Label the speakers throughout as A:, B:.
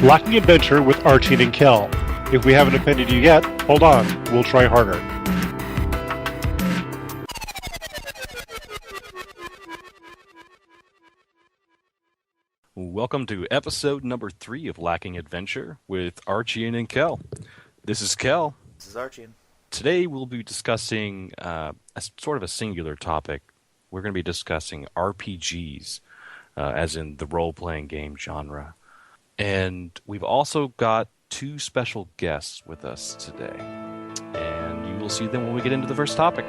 A: LackingAdventure with Archiean and Kel. If we haven't offended you yet, hold on, we'll try harder.
B: Welcome to episode number 3 of LackingAdventure with Archiean and Kel. This is Kel.
C: This is Archiean.
B: Today we'll be discussing a sort of a singular topic. We're going to be discussing RPGs, as in the role-playing game genre. And we've also got 2 special guests with us today. And you will see them when we get into the first topic.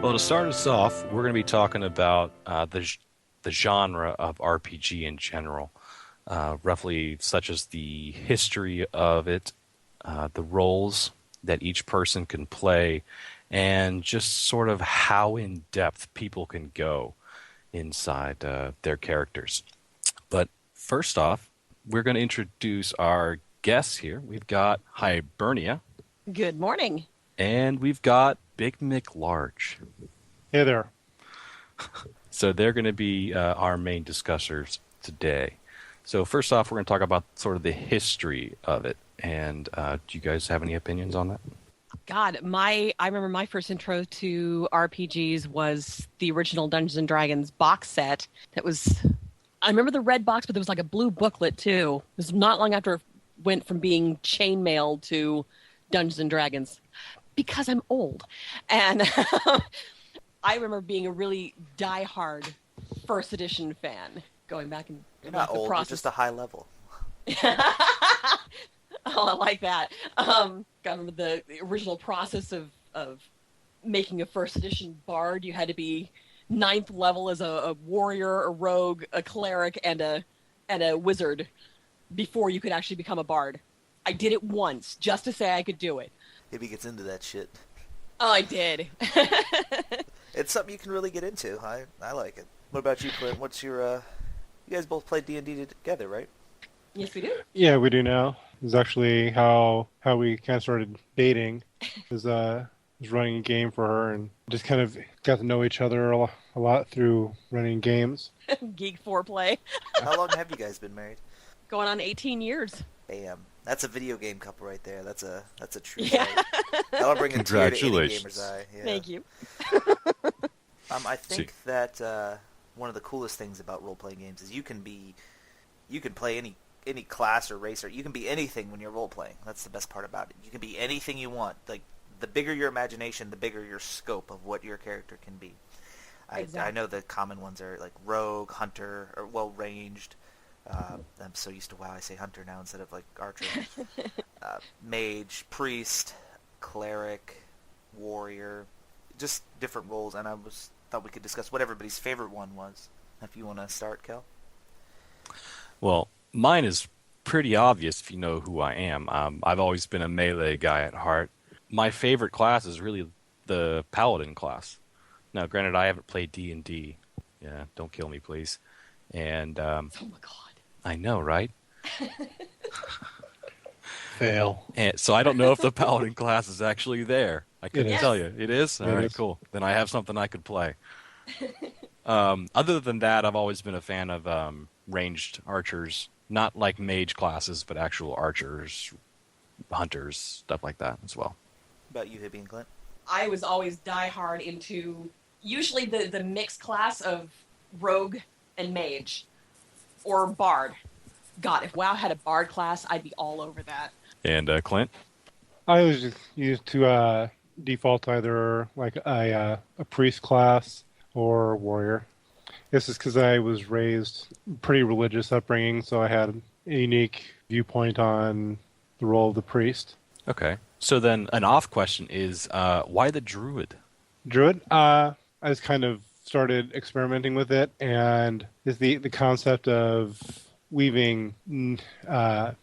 B: Well, to start us off, we're going to be talking about the genre of RPG in general, roughly such as the history of it, the roles that each person can play, and just sort of how in-depth people can go inside their characters. But first off, we're going to introduce our guests here. We've got Hibernia.
D: Good morning.
B: And we've got Bigmclarge.
A: Hey there.
B: So they're going to be our main discussers today. So first off, we're going to talk about sort of the history of it. And do you guys have any opinions on that?
D: God, I remember my first intro to RPGs was the original Dungeons and Dragons box set. I remember the red box, but there was like a blue booklet too. It was not long after it went from being chainmail to Dungeons and Dragons. Because I'm old. And I remember being a really diehard first edition fan. Going back and
C: You're not old, you're just a high level.
D: Oh, I like that. I remember the original process of making a first edition bard. You had to be 9th level as a warrior, a rogue, a cleric, and a wizard before you could actually become a bard. I did it once just to say I could do it.
C: Maybe he gets into that shit.
D: Oh, I did.
C: It's something you can really get into. I like it. What about you, Clint? What's your you guys both played D&D together, right?
D: Yes, we do.
A: Yeah, we do now. This is actually how we kind of started dating. Was running a game for her and just kind of got to know each other a lot through running games.
D: Geek foreplay.
C: How long have you guys been married?
D: Going on 18 years.
C: Damn. That's a video game couple right there. That's a true
D: Yeah.
C: sight. That'll bring a tear to any
B: Congratulations.
C: gamer's eye. Yeah.
D: Thank you.
C: I think that one of the coolest things about role-playing games is you can play any class or race, or you can be anything when you're role-playing. That's the best part about it. You can be anything you want. Like, the bigger your imagination, the bigger your scope of what your character can be.
D: Exactly.
C: I know the common ones are like rogue, hunter, or well-ranged. I'm so used to I say hunter now instead of like archer. Mage, priest, cleric, warrior, just different roles. And thought we could discuss what everybody's favorite one was. If you want to start, Kel.
B: Well, mine is pretty obvious if you know who I am. I've always been a melee guy at heart. My favorite class is really the paladin class. Now, granted, I haven't played D&D. Yeah, don't kill me, please. And
D: Oh my god.
B: I know, right?
A: Fail.
B: And so I don't know if the paladin class is actually there. I couldn't
A: It is.
B: tell you. It is? All right, cool. Then I have something I could play. Other than that, I've always been a fan of ranged archers. Not like mage classes, but actual archers, hunters, stuff like that as well.
C: About you, Hippie and Clint?
D: I was always diehard into usually the mixed class of rogue and mage. Or bard. God, if WoW had a bard class, I'd be all over that.
B: And Clint?
A: I was just used to default either like a priest class or warrior. This is because I was raised pretty religious upbringing, so I had a unique viewpoint on the role of the priest.
B: Okay. So then an off question is, why the druid?
A: Druid? I just kind of started experimenting with it, and is the concept of weaving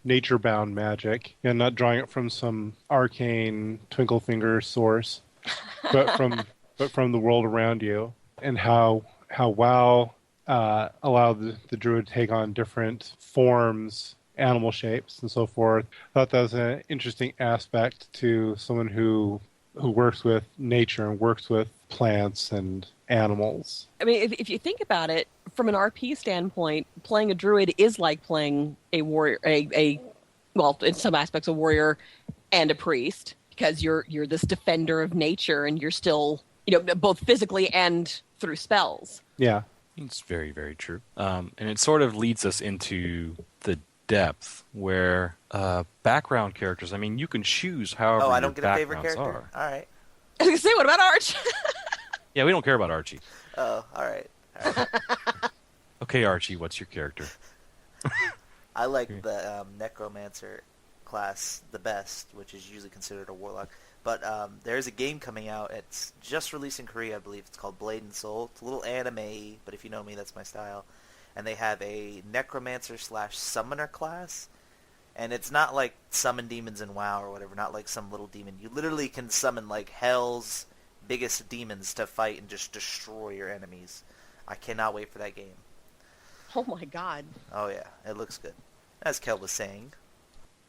A: nature-bound magic, and not drawing it from some arcane twinkle finger source, but from the world around you, and how WoW allowed the druid to take on different forms, animal shapes, and so forth. I thought that was an interesting aspect to someone who who works with nature and works with plants and animals.
D: I mean, if you think about it, from an RP standpoint, playing a druid is like playing a warrior, well, in some aspects, a warrior and a priest, because you're this defender of nature, and you're still, both physically and through spells.
A: Yeah.
B: It's very, very true. And it sort of leads us into the depth where background characters, I mean, you can choose however
C: I
B: your
C: don't get a favorite
B: backgrounds
C: character?
B: are.
C: All right.
D: I was going to say, what about Arch?
B: Yeah, we don't care about Archie.
C: Oh, all right.
B: Okay, Archie, what's your character?
C: I like the Necromancer class the best, which is usually considered a warlock. But there's a game coming out. It's just released in Korea, I believe. It's called Blade and Soul. It's a little anime, but if you know me, that's my style. And they have a Necromancer/Summoner class. And it's not like summon demons in WoW or whatever, not like some little demon. You literally can summon like hell's biggest demons to fight and just destroy your enemies. I cannot wait for that game.
D: Oh my god.
C: Oh yeah, it looks good. As Kel was saying.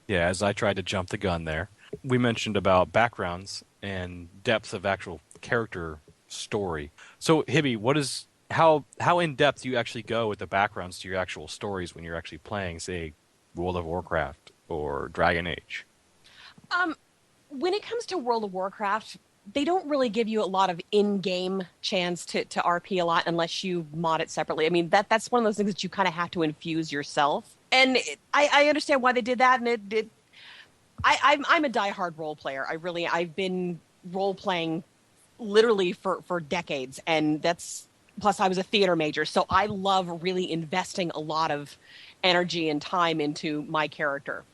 B: Yeah, as I tried to jump the gun there. We mentioned about backgrounds and depth of actual character story. So, Hibby, how in depth do you actually go with the backgrounds to your actual stories when you're actually playing, say, World of Warcraft or Dragon Age?
D: When it comes to World of Warcraft, they don't really give you a lot of in-game chance to RP a lot unless you mod it separately. I mean, that's one of those things that you kind of have to infuse yourself. And I understand why they did that, and I'm a diehard role player. I've been role playing literally for decades, and plus I was a theater major, so I love really investing a lot of energy and time into my character.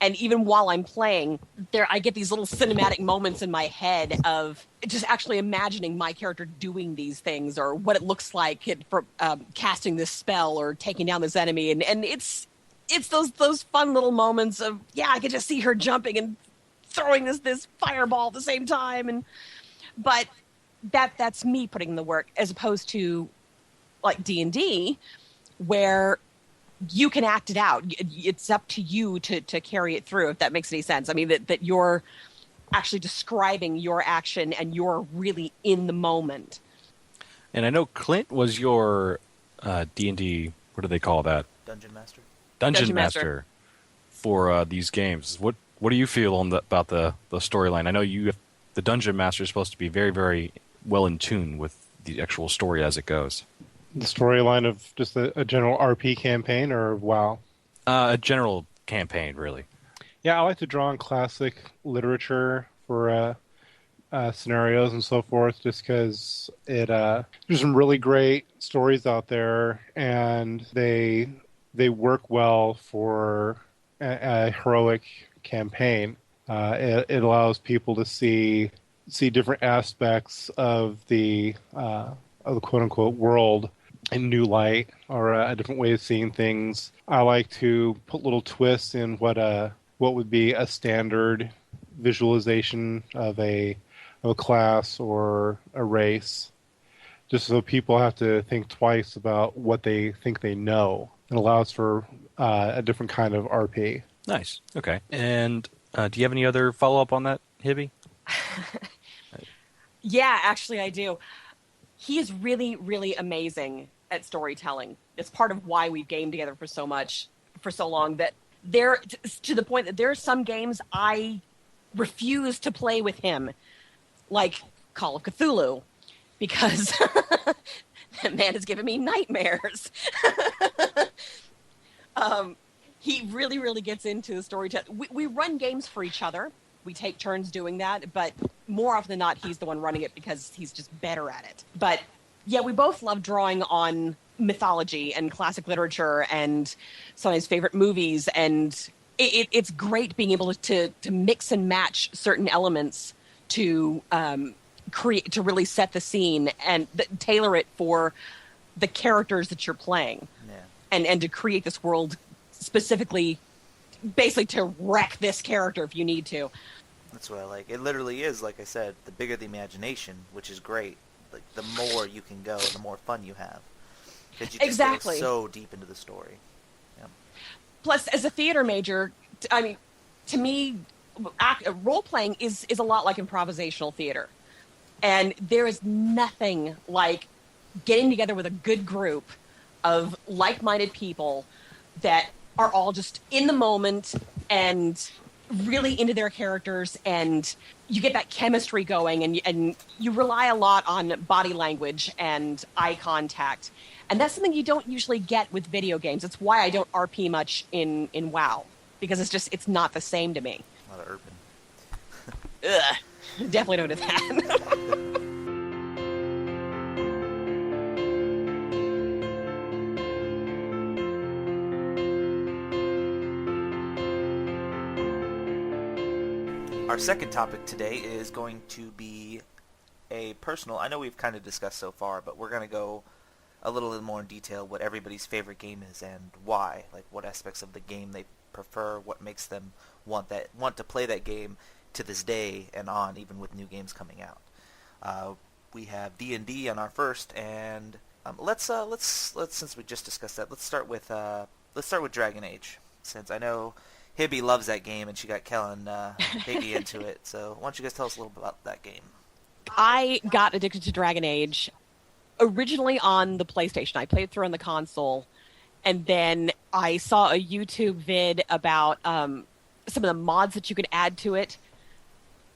D: And even while I'm playing, I get these little cinematic moments in my head of just actually imagining my character doing these things, or what it looks like for casting this spell or taking down this enemy, and it's those fun little moments of, I could just see her jumping and throwing this fireball at the same time, but that's me putting in the work, as opposed to like D&D, where you can act it out. It's up to you to carry it through, if that makes any sense. I mean, that you're actually describing your action and you're really in the moment.
B: And I know Clint was your D&D, what do they call that?
C: Dungeon Master.
B: Dungeon Master for these games. What do you feel about the storyline? I know the Dungeon Master is supposed to be very, very well in tune with the actual story as it goes.
A: The storyline of just a general RP campaign, or WoW?
B: A general campaign, really.
A: Yeah, I like to draw on classic literature for scenarios and so forth, just because there's some really great stories out there, and they work well for a heroic campaign. It allows people to see different aspects of the quote unquote world in new light, or a different way of seeing things. I like to put little twists in what would be a standard visualization of a class or a race, just so people have to think twice about what they think they know. It allows for a different kind of RP.
B: Nice. Okay. And do you have any other follow-up on that, Hibby?
D: Yeah, actually I do. He is really, really amazing at storytelling. It's part of why we've gamed together for so long, that to the point that there are some games I refuse to play with him, like Call of Cthulhu, because that man has given me nightmares. He really, really gets into the storytelling. We run games for each other. We take turns doing that, but more often than not, he's the one running it because he's just better at it. But yeah, we both love drawing on mythology and classic literature and some of his favorite movies, and it's great being able to mix and match certain elements to create, to really set the scene and tailor it for the characters that you're playing, and to create this world specifically, basically to wreck this character if you need to.
C: That's what I like. It literally is, like I said, the bigger the imagination, which is great. Like, the more you can go, the more fun you have. Because you just go so deep into the story. Yeah.
D: Plus, as a theater major, I mean, to me, role playing is a lot like improvisational theater, and there is nothing like getting together with a good group of like-minded people that are all just in the moment and really into their characters, and you get that chemistry going, and you rely a lot on body language and eye contact, and that's something you don't usually get with video games. It's why I don't RP much in WoW, because it's not the same to me.
C: A lot of urban.
D: Ugh, definitely don't do that.
C: Our second topic today is going to be a personal. I know we've kind of discussed so far, but we're going to go a little bit more in detail what everybody's favorite game is and why. Like what aspects of the game they prefer, what makes them want to play that game to this day and on, even with new games coming out. We have D&D on our first, and let's since we just discussed that, let's start with Dragon Age, since I know Hibby loves that game, and she got Kellen Higgy into it. So why don't you guys tell us a little bit about that game?
D: I got addicted to Dragon Age originally on the PlayStation. I played through on the console, and then I saw a YouTube vid about some of the mods that you could add to it.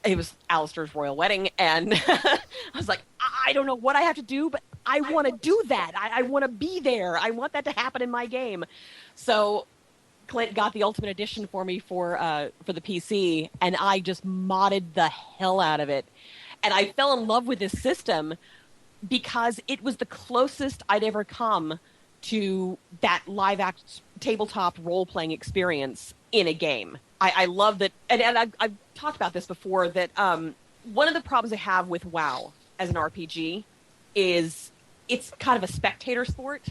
D: It was Alistair's Royal Wedding, and I was like, I don't know what I have to do, but I want to do that. I want to be there. I want that to happen in my game. So Clint got the Ultimate Edition for me for the PC, and I just modded the hell out of it. And I fell in love with this system because it was the closest I'd ever come to that live act tabletop role-playing experience in a game. I love that, and I've talked about this before, that one of the problems I have with WoW as an RPG is it's kind of a spectator sport.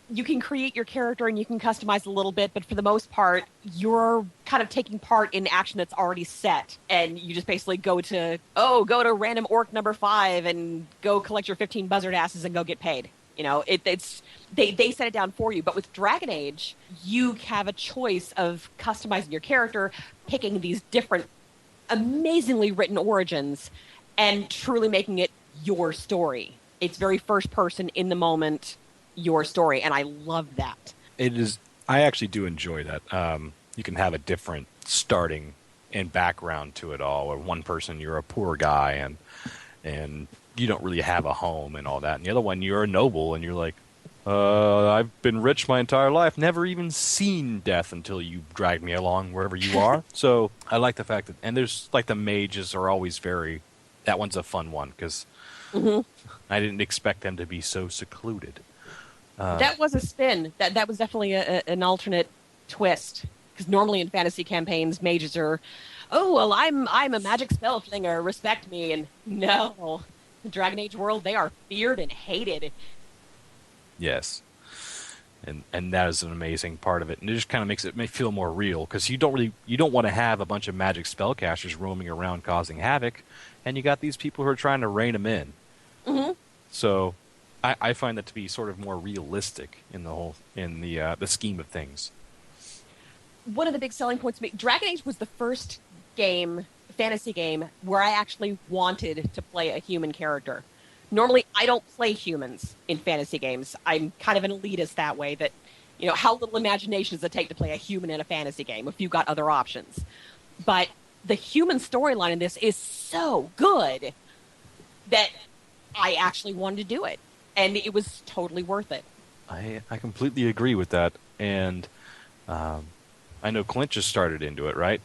D: You can create your character and you can customize a little bit, but for the most part, you're kind of taking part in action that's already set, and you just basically go to random orc number 5 and go collect your 15 buzzard asses and go get paid. You know, they set it down for you. But with Dragon Age, you have a choice of customizing your character, picking these different, amazingly written origins, and truly making it your story. It's very first person, in the moment, your story, and I love that.
B: It is. I actually do enjoy that. You can have a different starting and background to it all. Or one person, you're a poor guy and you don't really have a home and all that. And the other one, you're a noble and you're like, I've been rich my entire life, never even seen death until you dragged me along wherever you are. So I like the fact that, and there's like the mages are always that one's a fun one because I didn't expect them to be so secluded.
D: That was a spin. That was definitely an alternate twist. Because normally in fantasy campaigns, mages are, I'm a magic spell slinger, respect me. And no, in Dragon Age world, they are feared and hated.
B: Yes, and that is an amazing part of it, and it just kind of makes it feel more real because you don't want to have a bunch of magic spellcasters roaming around causing havoc, and you got these people who are trying to rein them in. Mm-hmm. So I find that to be sort of more realistic in the scheme of things.
D: One of the big selling points to me, Dragon Age was the first fantasy game, where I actually wanted to play a human character. Normally, I don't play humans in fantasy games. I'm kind of an elitist that way, that, you know, how little imagination does it take to play a human in a fantasy game if you've got other options? But the human storyline in this is so good that I actually wanted to do it. And it was totally worth it.
B: I completely agree with that. And I know Clint just started into it, right?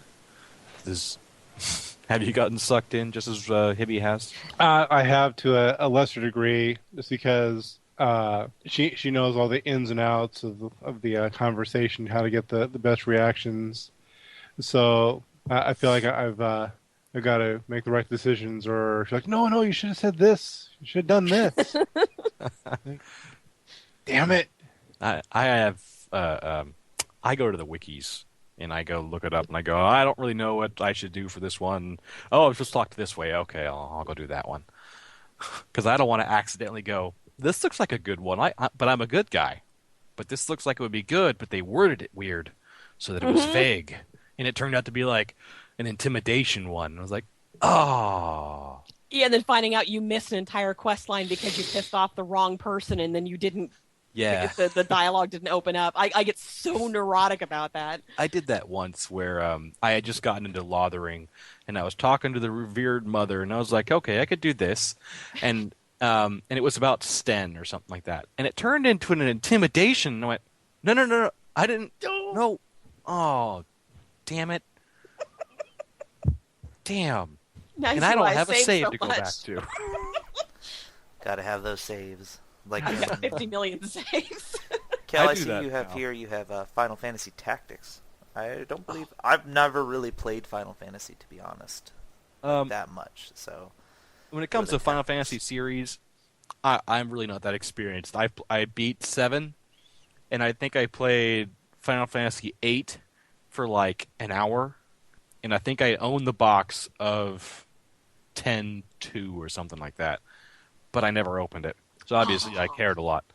B: Have you gotten sucked in just as Hibby has?
A: I have to a lesser degree, just because she knows all the ins and outs of the conversation, how to get the best reactions. So I feel like I've got to make the right decisions. Or she's like, no, you should have said this. You should have done this. Damn it!
B: I have I go to the wikis. And I go look it up, and I go, I don't really know what I should do for this one. Oh, it's just locked this way. Okay, I'll go do that one. Because I don't want to accidentally go, this looks like a good one, but I'm a good guy. But this looks like it would be good, but they worded it weird so that it was vague. And it turned out to be like, an intimidation one. I was like, oh.
D: Yeah, and then finding out you missed an entire quest line because you pissed off the wrong person, and then you didn't.
B: Yeah.
D: The dialogue didn't open up. I get so neurotic about that.
B: I did that once where I had just gotten into Lothering, and I was talking to the revered mother, and I was like, okay, I could do this. And it was about Sten or something like that. And it turned into an intimidation, and I went, no, I didn't. No. Oh, damn it. Damn.
D: Now
B: And I don't have a save
D: so
B: to go
D: much.
B: back to.
C: Gotta have those saves. Like
D: I've got 50 million saves.
C: Kel,
B: I
C: I
B: do
C: see
B: that
C: you have
B: now.
C: here. You have Final Fantasy Tactics. I don't believe I've never really played Final Fantasy, to be honest, that much. So
B: When it comes
C: the
B: to Final
C: tactics.
B: Fantasy series, I'm really not that experienced. I beat 7, and I think I played Final Fantasy 8 for like an hour, and I think I own the box of 10-2 or something like that, but I never opened it. So obviously I cared a lot.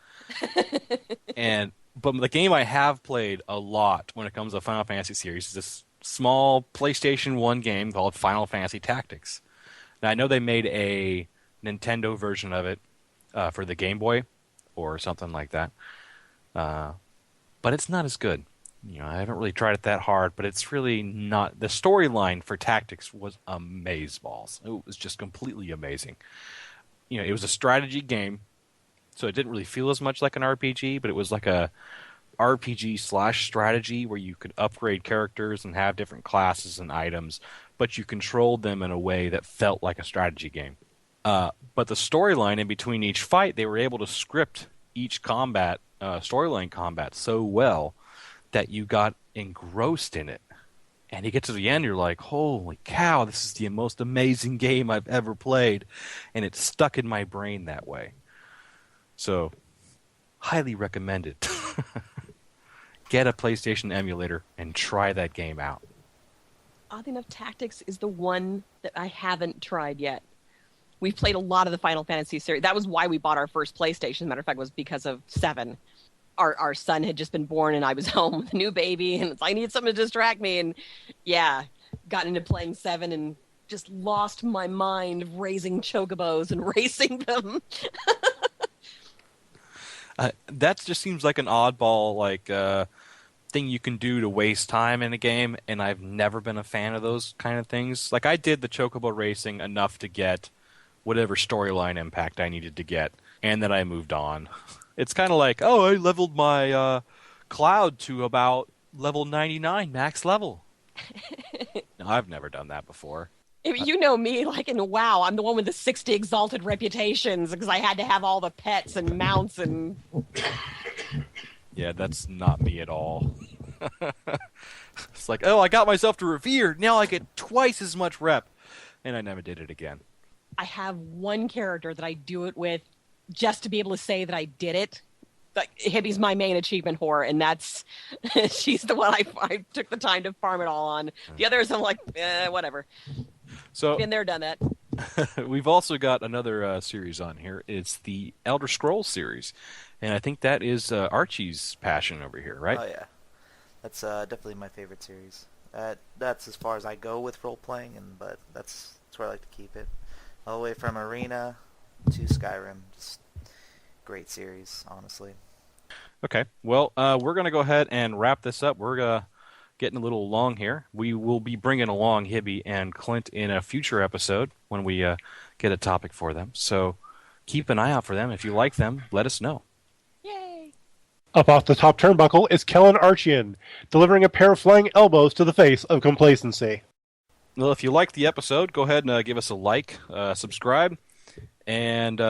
B: But the game I have played a lot when it comes to Final Fantasy series is this small PlayStation 1 game called Final Fantasy Tactics. Now I know they made a Nintendo version of it for the Game Boy or something like that, but it's not as good. I haven't really tried it that hard, but it's really not. The storyline for Tactics was amazeballs. It was just completely amazing. It was a strategy game, so it didn't really feel as much like an RPG, but it was like a RPG/strategy where you could upgrade characters and have different classes and items, but you controlled them in a way that felt like a strategy game. But the storyline in between each fight, they were able to script each combat, storyline combat so well that you got engrossed in it. And you get to the end, you're like, holy cow, this is the most amazing game I've ever played. And it's stuck in my brain that way. So, highly recommended. Get a PlayStation emulator and try that game out.
D: Oddly enough, Tactics is the one that I haven't tried yet. We've played a lot of the Final Fantasy series. That was why we bought our first PlayStation. Matter of fact, was because of 7. Our son had just been born, and I was home with a new baby, and I need something to distract me. And yeah, got into playing 7 and just lost my mind raising chocobos and racing them.
B: That just seems like an oddball thing you can do to waste time in a game, and I've never been a fan of those kind of things. Like, I did the chocobo racing enough to get whatever storyline impact I needed to get, and then I moved on. It's kind of like, oh, I leveled my Cloud to about level 99, max level. No, I've never done that before.
D: You know me, like in WoW, I'm the one with the 60 exalted reputations because I had to have all the pets and mounts and...
B: Yeah, that's not me at all. It's like, oh, I got myself to Revered, now I get twice as much rep. And I never did it again.
D: I have one character that I do it with just to be able to say that I did it. Like, Hibby's my main achievement whore, and that's... she's the one I took the time to farm it all on. The others, I'm like, whatever.
B: So
D: Been there, done that.
B: we've also got another series on here. It's the Elder Scrolls series. And I think that is Archie's passion over here, right?
C: Oh yeah, that's definitely my favorite series. That's as far as I go with role playing, but that's where I like to keep it. All the way from Arena to Skyrim, just great series, honestly.
B: Okay, well, we're going to go ahead and wrap this up. We're getting a little long here. We will be bringing along Hibby and Clint in a future episode when we get a topic for them. So keep an eye out for them. If you like them, let us know.
D: Yay!
A: Up off the top turnbuckle is Kellen Archiean, delivering a pair of flying elbows to the face of complacency.
B: Well, if you liked the episode, go ahead and give us a like, subscribe, and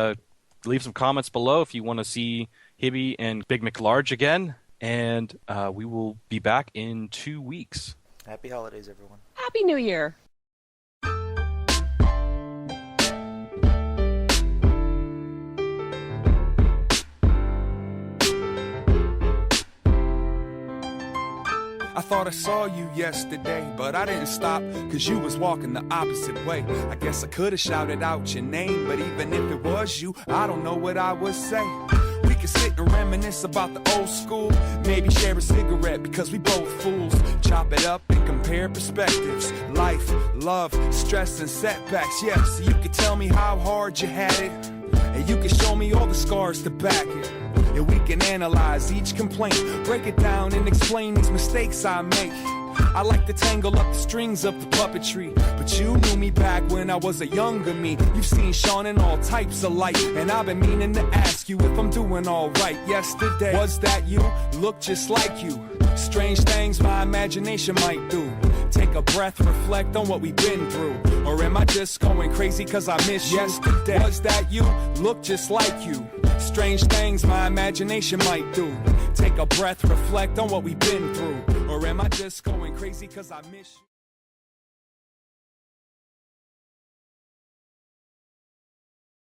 B: leave some comments below if you want to see Hibby and Bigmclarge again. And we will be back in 2 weeks.
C: Happy holidays, everyone.
D: Happy New Year!
E: I thought I saw you yesterday, but I didn't stop, cause you was walking the opposite way. I guess I could've shouted out your name, but even if it was you, I don't know what I would say. We could sit and reminisce about the old school, maybe share a cigarette because we both fools. Chop it up and compare compare perspectives. Life, love, stress, and setbacks. Yeah, so you can tell me how hard you had it, and you can show me all the scars to back it. Yeah, we can analyze each complaint, break it down and explain these mistakes I make. I like to tangle up the strings of the puppetry, but you knew me back when I was a younger me. You've seen Sean in all types of light, and I've been meaning to ask you if I'm doing alright. Yesterday, was that you? Look just like you. Strange things my imagination might do. Take a breath, reflect on what we've been through. Or am I just going crazy cause I miss you? Yesterday, was that you? Look just like you. Strange things my imagination might do. Take a breath, reflect on what we've been through. Or am I just going crazy cause I miss you?